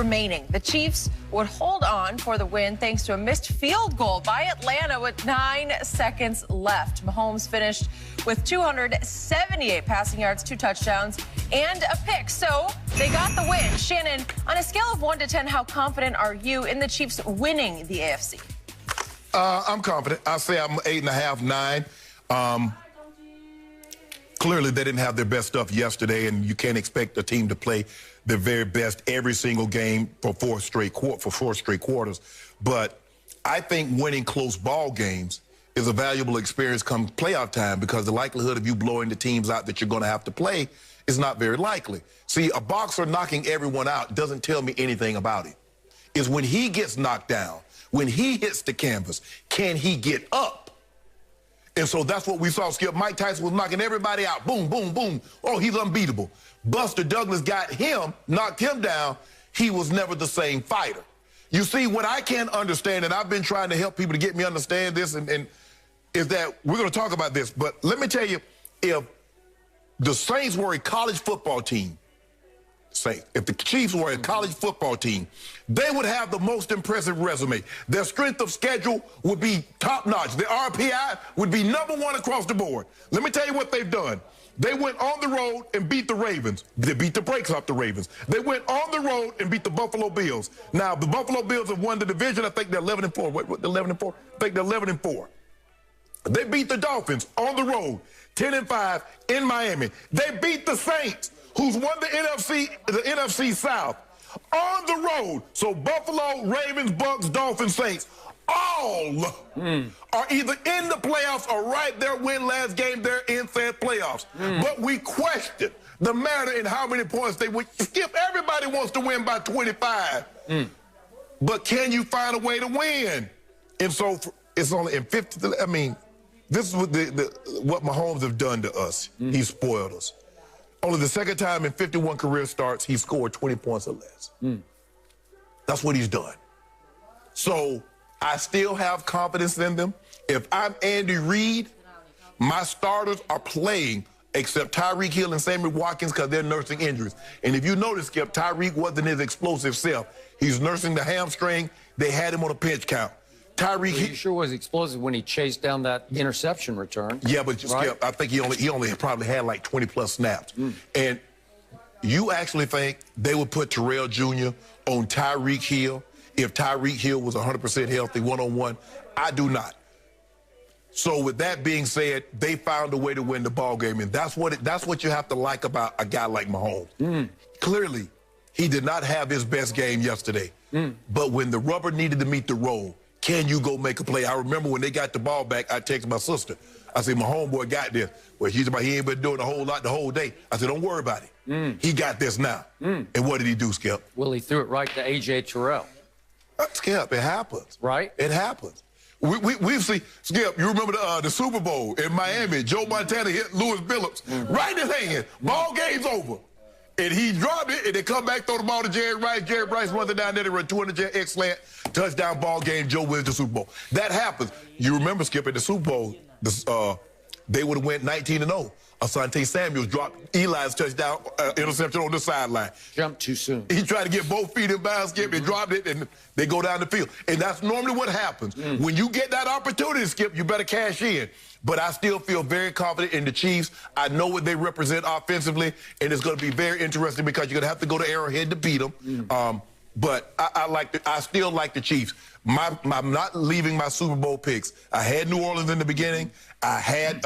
remaining. The Chiefs would hold on for the win thanks to a missed field goal by Atlanta with 9 seconds left. Mahomes finished with 278 passing yards, 2 touchdowns, and a pick. So they got the win. Shannon, on a scale of 1 to 10, how confident are you in the Chiefs winning the AFC? I'm confident. I'll say I'm 8.5, 9. Clearly, they didn't have their best stuff yesterday, and you can't expect a team to play their very best every single game for four straight quarters. But I think winning close ball games is a valuable experience come playoff time, because the likelihood of you blowing the teams out that you're going to have to play is not very likely. See, a boxer knocking everyone out doesn't tell me anything about it. It's when he gets knocked down, when he hits the canvas, can he get up? And so that's what we saw, Skip. Mike Tyson was knocking everybody out. Boom, boom, boom. Oh, he's unbeatable. Buster Douglas got him, knocked him down. He was never the same fighter. You see, what I can't understand, and I've been trying to help people to get me to understand this, and is that we're going to talk about this, but let me tell you, if the Saints were a college football team, if the Chiefs were a college football team, they would have the most impressive resume. Their strength of schedule would be top-notch. Their RPI would be #1 across the board. Let me tell you what they've done. They went on the road and beat the Ravens. They beat the brakes off the Ravens. They went on the road and beat the Buffalo Bills. Now, the Buffalo Bills have won the division. I think they're 11-4. What, 11-4? I think they're 11-4. They beat the Dolphins on the road, 10-5 in Miami. They beat the Saints, who's won the NFC South, on the road. So Buffalo, Ravens, Bucks, Dolphins, Saints, all are either in the playoffs or right there, win last game, they're in said playoffs. But we question the manner in how many points they would. Skip, everybody wants to win by 25. But can you find a way to win? And so it's only in 50, I mean, this is what Mahomes have done to us. He spoiled us. Only the second time in 51 career starts, he scored 20 points or less. That's what he's done. So I still have confidence in them. If I'm Andy Reid, my starters are playing except Tyreek Hill and Sammy Watkins because they're nursing injuries. And if you notice, Skip, Tyreek wasn't his explosive self. He's nursing the hamstring. They had him on a pinch count. Tyreek, he sure was explosive when he chased down that interception return. Yeah, but Skip, I think he only probably had like 20-plus snaps. And you actually think they would put Terrell Jr. on Tyreek Hill if Tyreek Hill was 100% healthy one-on-one? I do not. So with that being said, they found a way to win the ball game, and that's what you have to like about a guy like Mahomes. Clearly, he did not have his best game yesterday. But when the rubber needed to meet the road, can you go make a play? I remember when they got the ball back, I texted my sister. I said, my homeboy got this. Well, she's about, he ain't been doing a whole lot the whole day. I said, don't worry about it. He got this now. And what did he do, Skip? Well, he threw it right to A.J. Terrell. Skip, it happens. Right? It happens. We've seen, Skip, you remember the Super Bowl in Miami. Joe Montana hit Lewis Billups right in his hand. Ball game's over. And he dropped it, and they come back, throw the ball to Jerry Rice. Jerry Rice runs it down there, they run 200 X-slant, touchdown, ball game, Joe wins the Super Bowl. That happens. You remember, Skip, at the Super Bowl, they would have went 19-0. Asante Samuels dropped Eli's touchdown interception on the sideline. Jumped too soon. He tried to get both feet in bounds, Skip, and dropped it, and they go down the field. And that's normally what happens. When you get that opportunity, Skip, you better cash in. But I still feel very confident in the Chiefs. I know what they represent offensively, and it's going to be very interesting because you're going to have to go to Arrowhead to beat them. But I still like the Chiefs. I'm not leaving my Super Bowl picks. I had New Orleans in the beginning. I had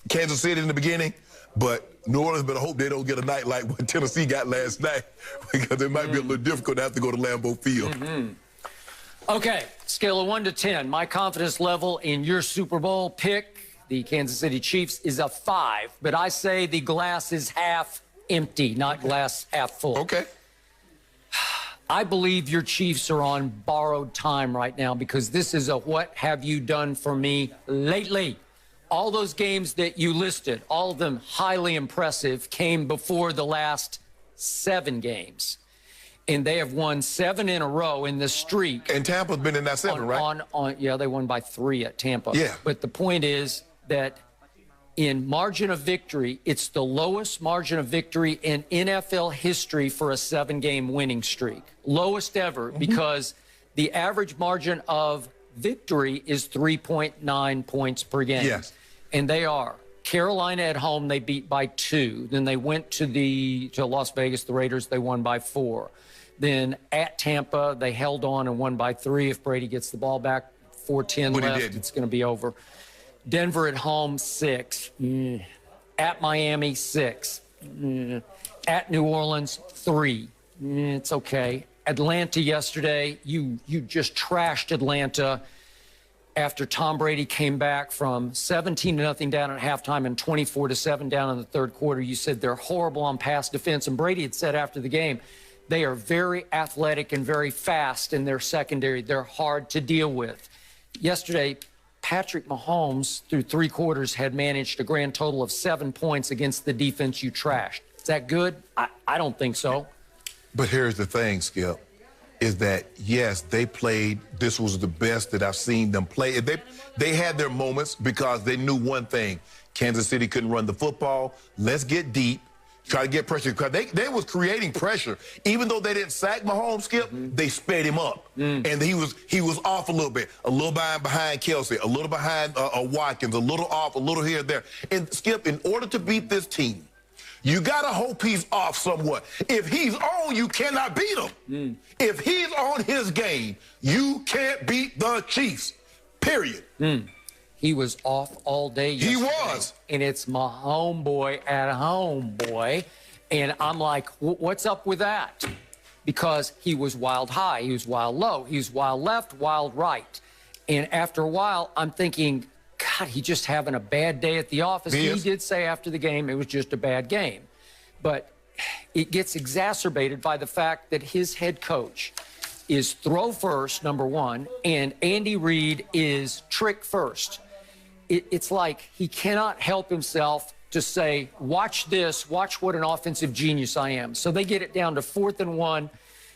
Kansas City in the beginning. But New Orleans better hope they don't get a night like what Tennessee got last night, because it might be a little difficult to have to go to Lambeau Field. Okay, scale of 1 to 10. My confidence level in your Super Bowl pick, the Kansas City Chiefs, is a 5. But I say the glass is half empty, not glass half full. Okay. I believe your Chiefs are on borrowed time right now, because this is a what have you done for me lately. All those games that you listed, all of them highly impressive, came before the last 7 games. And they have won 7 in a row in the streak. And Tampa's been in that 7, right? Yeah, they won by 3 at Tampa. Yeah. But the point is that In margin of victory, it's the lowest margin of victory in NFL history for a 7-game winning streak. Lowest ever, because the average margin of victory is 3.9 points per game. Yes. And they are. Carolina at home, they beat by 2. Then they went to Las Vegas, the Raiders, they won by 4. Then at Tampa, they held on and won by 3. If Brady gets the ball back, 4:10 left, it's going to be over. Denver at home, 6. At Miami, 6. At New Orleans, 3. It's okay. Atlanta yesterday, you just trashed Atlanta after Tom Brady came back from 17-0 down at halftime and 24-7 down in the third quarter. You said they're horrible on pass defense. And Brady had said after the game, they are very athletic and very fast in their secondary. They're hard to deal with. Yesterday, Patrick Mahomes, through 3 quarters, had managed a grand total of 7 points against the defense you trashed. Is that good? I don't think so. But here's the thing, Skip, is that, yes, they played. This was the best that I've seen them play. They had their moments because they knew one thing. Kansas City couldn't run the football. Let's get deep. Try to get pressure, because they was creating pressure. Even though they didn't sack Mahomes, Skip, they sped him up. And he was off a little bit. A little behind Kelsey, a little behind Watkins, a little off, a little here and there. And, Skip, in order to beat this team, you got to hope he's off somewhat. If he's on, you cannot beat him. If he's on his game, you can't beat the Chiefs, period. He was off all day yesterday. He was. And it's my homeboy at home, boy. And I'm like, what's up with that? Because he was wild high, he was wild low, he was wild left, wild right. And after a while, I'm thinking, God, he's just having a bad day at the office. He did say after the game it was just a bad game. But it gets exacerbated by the fact that his head coach is throw first, number one, and Andy Reid is trick first. It's like he cannot help himself to say, watch this, watch what an offensive genius I am. So they get it down to 4th and 1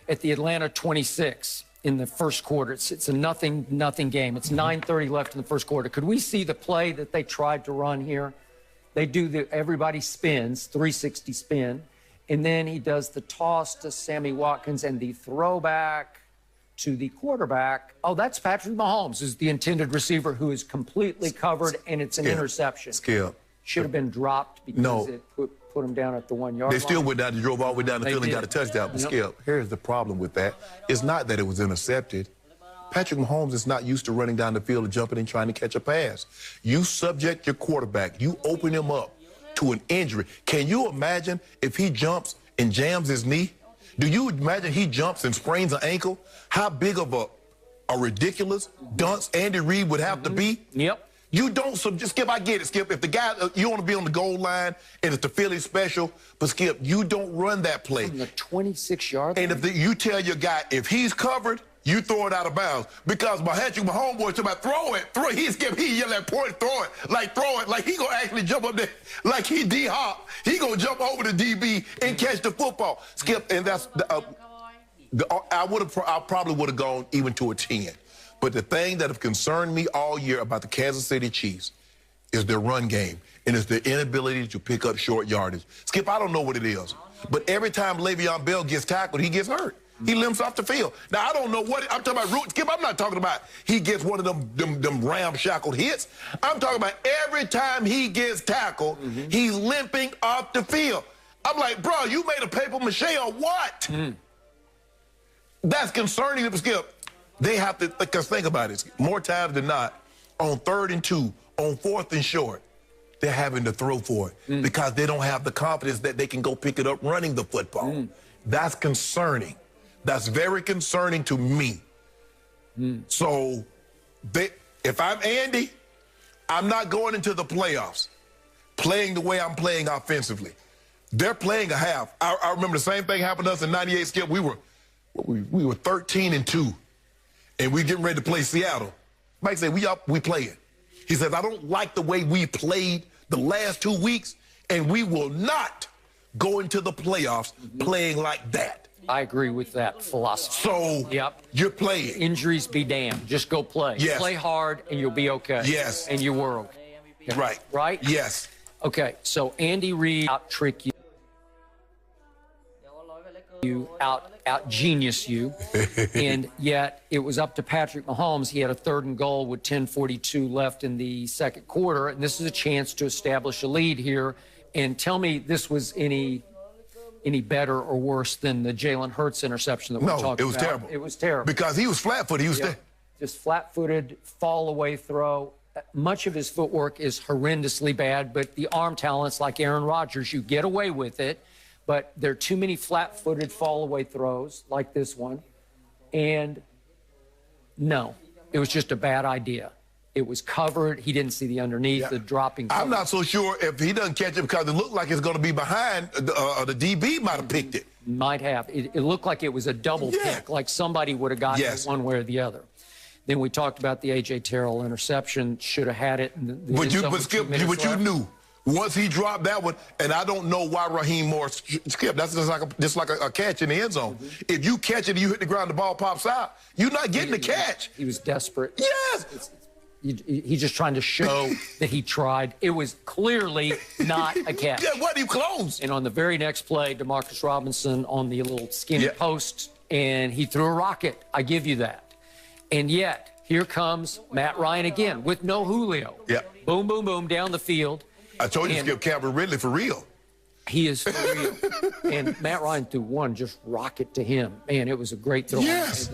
at the Atlanta 26 in the first quarter. It's a nothing game. It's 9:30 left in the first quarter. Could we see the play that they tried to run here? They do everybody spins, 360 spin, and then he does the toss to Sammy Watkins and the throwback to the quarterback. Oh, that's Patrick Mahomes, is the intended receiver, who is completely covered, and it's an interception. Skip. Should have been dropped because it put him down at the 1 yard line. They still went down, they drove all the way down the field and got a touchdown. But Skip, here's the problem with that. It's not that it was intercepted. Patrick Mahomes is not used to running down the field and jumping and trying to catch a pass. You subject your quarterback. You open him up to an injury. Can you imagine if he jumps and jams his knee? Do you imagine he jumps and sprains an ankle? How big of a ridiculous dunce Andy Reid would have to be? Yep. You don't, so just Skip, I get it, Skip. If the guy, you want to be on the goal line and it's the Philly special, but Skip, you don't run that play. From the 26-yard line? And if you tell your guy, if he's covered, you throw it out of bounds. Because my homeboy talking about throw it. He yell at point, throw it, like he gonna actually jump up there, like he D-hop. He gonna jump over the DB and catch the football. Skip, and that's, I probably would have gone even to a 10. But the thing that have concerned me all year about the Kansas City Chiefs is their run game, and it's their inability to pick up short yardage. Skip, I don't know what it is, but every time Le'Veon Bell gets tackled, he gets hurt. He limps off the field. Now, I don't know what I'm talking about. Skip, I'm not talking about he gets one of them ramshackled hits. I'm talking about every time he gets tackled, he's limping off the field. I'm like, bro, you made a paper mache or what? That's concerning, Skip. They have to, because think about it, more times than not, on 3rd and 2, on 4th and short, they're having to throw for it because they don't have the confidence that they can go pick it up running the football. That's concerning. That's very concerning to me. So if I'm Andy, I'm not going into the playoffs playing the way I'm playing offensively. They're playing a half. I remember the same thing happened to us in 98, Skip. We were 13 and 2. And we getting ready to play Seattle. Mike said, we playing. He says, I don't like the way we played the last 2 weeks, and we will not go into the playoffs playing like that. I agree with that philosophy. So you're playing. Injuries be damned. Just go play. Yes. Play hard, and you'll be okay. Yes. And you were okay. guys. Right. Right? Yes. Okay, so Andy Reid out-trick you, out-genius you, and yet it was up to Patrick Mahomes. He had a 3rd and goal with 10:42 left in the second quarter, and this is a chance to establish a lead here. And tell me this was any better or worse than the Jalen Hurts interception that we talked about? No, it was terrible. It was terrible. Because he was flat-footed. He was just flat-footed, fall-away throw. Much of his footwork is horrendously bad, but the arm talents like Aaron Rodgers, you get away with it. But there are too many flat-footed fall-away throws like this one. And no, it was just a bad idea. It was covered. He didn't see the underneath, the dropping cover. I'm not so sure if he doesn't catch it because it looked like it's going to be behind. The DB might have picked it. Might have. It looked like it was a double pick, like somebody would have gotten it one way or the other. Then we talked about the A.J. Terrell interception. Should have had it. But you knew once he dropped that one, and I don't know why Raheem Morris skipped. That's just like a catch in the end zone. If you catch it and you hit the ground, the ball pops out, you're not getting the catch. He was desperate. Yes. He's just trying to show that he tried. It was clearly not a catch. Yeah, what? He closed. And on the very next play, Demarcus Robinson on the little skinny post, and he threw a rocket. I give you that. And yet, here comes Matt Ryan again with no Julio. Yeah. Boom, boom, boom, down the field. I told you to skip Calvin Ridley for real. He is for real. And Matt Ryan threw one just rocket to him. Man, it was a great throw. Yes.